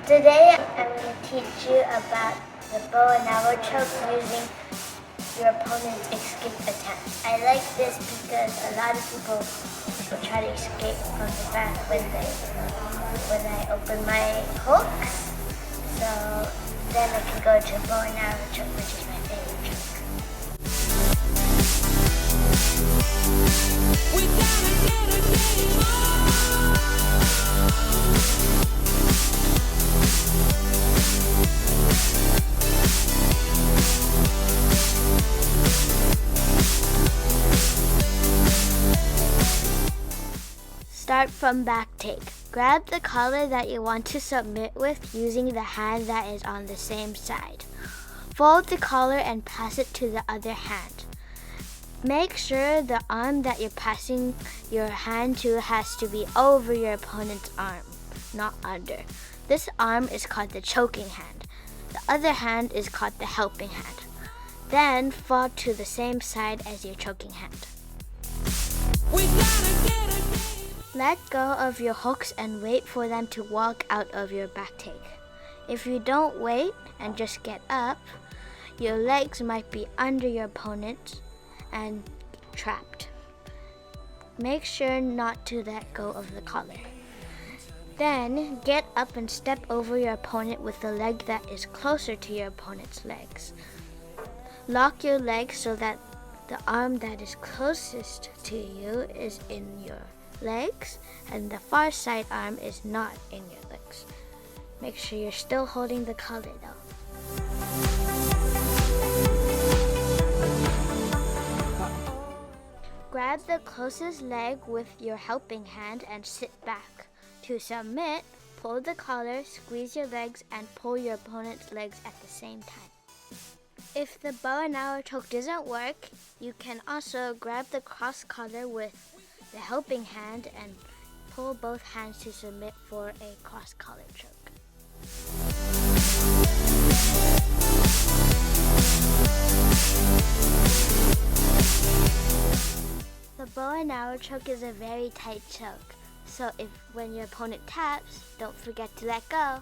Today I'm going to teach you about the bow and arrow choke using your opponent's escape attempt. I like this because a lot of people will try to escape from the bat when I open my hooks. So then I can go to bow and arrow choke, which is my favorite choke. We gotta get a game on. Start from back take. Grab the collar that you want to submit with using the hand that is on the same side. Fold the collar and pass it to the other hand. Make sure the arm that you're passing your hand to has to be over your opponent's arm, not under. This arm is called the choking hand. The other hand is called the helping hand. Then fall to the same side as your choking hand. Let go of your hooks and wait for them to walk out of your back take. If you don't wait and just get up, your legs might be under your opponent and trapped. Make sure not to let go of the collar. Then get up and step over your opponent with the leg that is closer to your opponent's legs. Lock your legs so that the arm that is closest to you is in your legs and the far side arm is not in your legs. Make sure you're still holding the collar though. Grab the closest leg with your helping hand and sit back. To submit, pull the collar, squeeze your legs, and pull your opponent's legs at the same time. If the bow and arrow choke doesn't work, you can also grab the cross collar with the helping hand and pull both hands to submit for a cross collar choke. The bow and arrow choke is a very tight choke, so when your opponent taps, don't forget to let go.